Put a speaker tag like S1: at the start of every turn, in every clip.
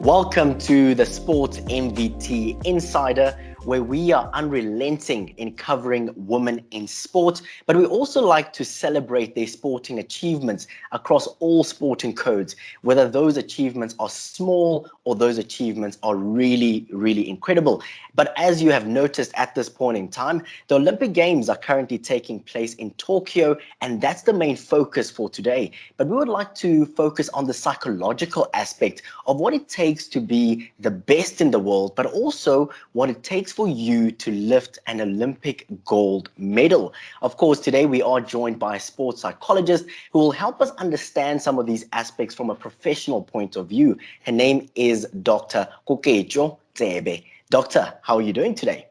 S1: Welcome to the Sport MVT Insider, where we are unrelenting in covering women in sport, but we also like to celebrate their sporting achievements across all sporting codes, whether those achievements are small or those achievements are really, really incredible. But as you have noticed at this point in time, the Olympic Games are currently taking place in Tokyo, and that's the main focus for today. But we would like to focus on the psychological aspect of what it takes to be the best in the world, but also what it takes for you to lift an Olympic gold medal. Of course, today we are joined by a sports psychologist who will help us understand some of these aspects from a professional point of view. Her name is Dr. Koketjo Tsebe. Doctor, how are you doing today?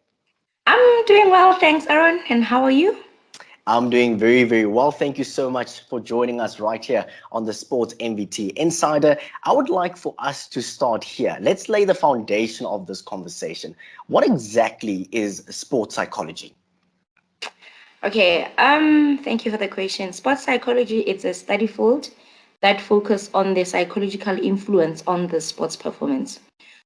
S2: I'm doing well, thanks, Aaron. And how are you?
S1: I'm doing very, very well. Thank you so much for joining us right here on the Sports MVT Insider. I would like for us to start here. Let's lay the foundation of this conversation. What exactly is sports psychology?
S2: Okay, thank you for the question. Sports psychology is a study field that focuses on the psychological influence on the sports performance.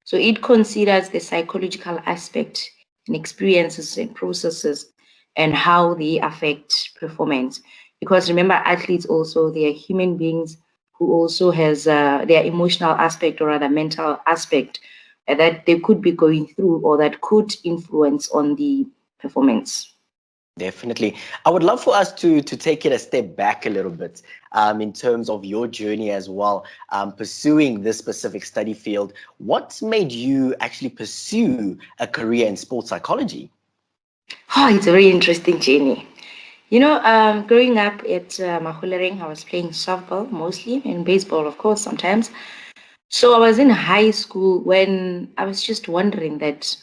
S2: So it considers the psychological aspect and experiences and processes and how they affect performance. Because remember, athletes also, they are human beings who also has their emotional aspect or rather mental aspect that they could be going through or that could influence on the performance.
S1: Definitely. I would love for us to take it a step back a little bit in terms of your journey as well, pursuing this specific study field. What made you actually pursue a career in sports psychology?
S2: Oh, it's a very interesting journey. You know, growing up at Mahulering, I was playing softball mostly and baseball, of course, sometimes. So I was in high school when I was just wondering that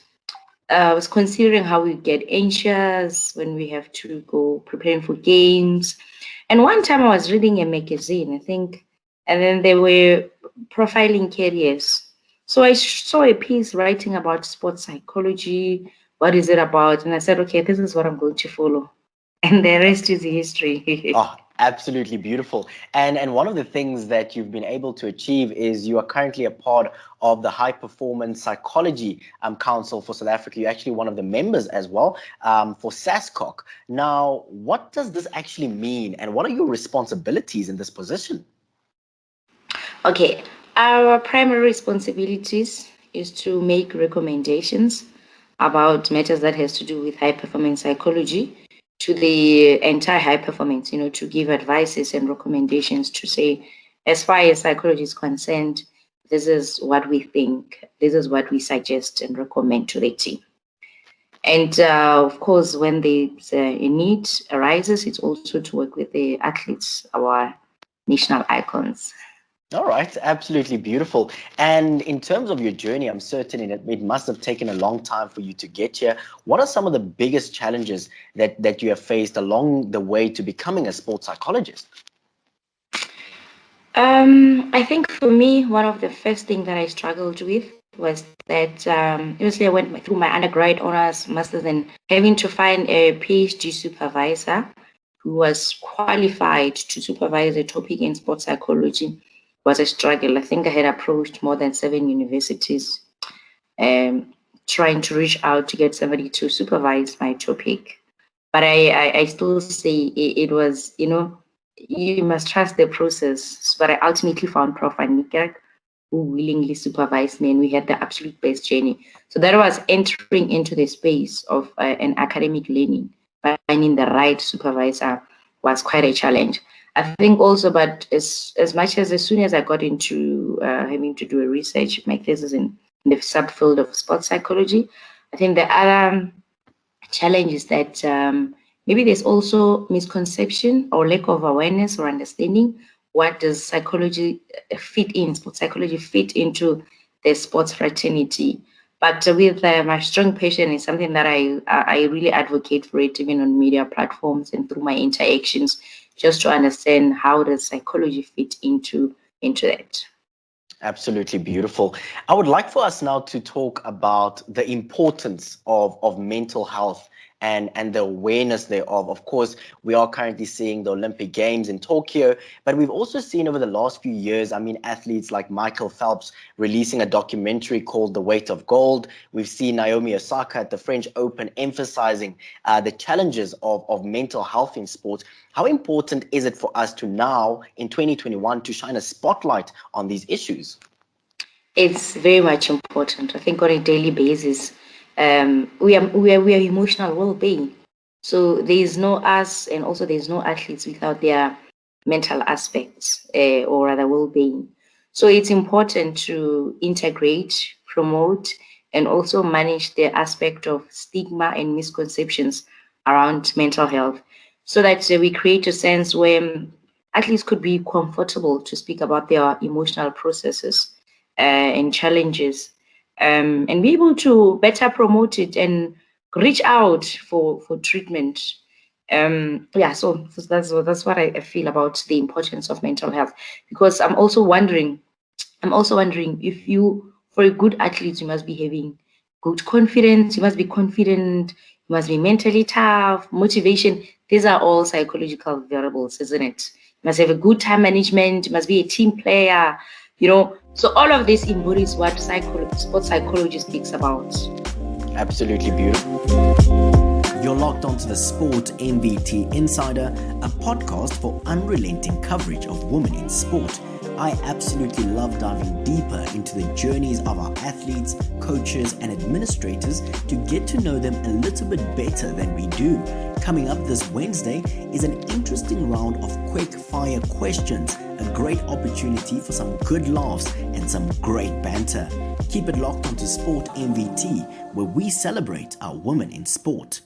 S2: I was considering how we get anxious when we have to go preparing for games. And one time I was reading a magazine, I think, and then they were profiling careers. So I saw a piece writing about sports psychology. What is it about? And I said, okay, this is what I'm going to follow. And the rest is history.
S1: Oh, absolutely beautiful. And one of the things that you've been able to achieve is you are currently a part of the High Performance Psychology Council for South Africa. You're actually one of the members as well for 𝗙់_𝗹𝗹𝗃. Now, what does this actually mean and what are your responsibilities in this position?
S2: Okay, our primary responsibilities is to make recommendations about matters that has to do with high performance psychology to the entire high performance, to give advices and recommendations to say, as far as psychology is concerned, this is what we think, this is what we suggest and recommend to the team. And of course, when there's a need arises, it's also to work with the athletes, our national icons.
S1: All right, absolutely beautiful. And in terms of your journey, I'm certain it must have taken a long time for you to get here. What are some of the biggest challenges that you have faced along the way to becoming a sports psychologist?
S2: I think for me, one of the first things that I struggled with was that obviously I went through my undergrad honors, masters, and having to find a PhD supervisor who was qualified to supervise a topic in sports psychology was a struggle. I think I had approached more than 7 universities trying to reach out to get somebody to supervise my topic. But I still say it was, you must trust the process. But I ultimately found Prof. Anika who willingly supervised me, and we had the absolute best journey. So that was entering into the space of an academic learning, but finding the right supervisor was quite a challenge. I think also, but as much as soon as I got into having to do a research, my thesis in the subfield of sports psychology, I think the other challenge is that maybe there's also misconception or lack of awareness or understanding what does psychology fit in, sports psychology fit into the sports fraternity. But with my strong passion is something that I really advocate for it, even on media platforms and through my interactions, just to understand how does psychology fit into that.
S1: Absolutely beautiful. I would like for us now to talk about the importance of mental health and the awareness thereof. Of course, we are currently seeing the Olympic Games in Tokyo, but we've also seen over the last few years, I mean, athletes like Michael Phelps releasing a documentary called The Weight of Gold. We've seen Naomi Osaka at the French Open emphasizing the challenges of mental health in sport. How important is it for us to now, in 2021, to shine a spotlight on these issues?
S2: It's very much important. I think on a daily basis, we are emotional well-being. So there is no us, and also there is no athletes without their mental aspects or rather well-being. So it's important to integrate, promote, and also manage the aspect of stigma and misconceptions around mental health, so that we create a sense where athletes could be comfortable to speak about their emotional processes and challenges, and be able to better promote it and reach out for treatment. Yeah, so that's what I feel about the importance of mental health, because I'm also wondering if you, for a good athlete, you must be having good confidence, you must be confident, you must be mentally tough, motivation. These are all psychological variables, isn't it? You must have a good time management, you must be a team player, you know. So all of this embodies what sports psychology speaks about.
S1: Absolutely beautiful.
S3: You're locked onto the Sport MVT Insider, a podcast for unrelenting coverage of women in sport. I absolutely love diving deeper into the journeys of our athletes, coaches, and administrators to get to know them a little bit better than we do. Coming up this Wednesday is an interesting round of quick fire questions, a great opportunity for some good laughs and some great banter. Keep it locked onto Sport MVT, where we celebrate our women in sport.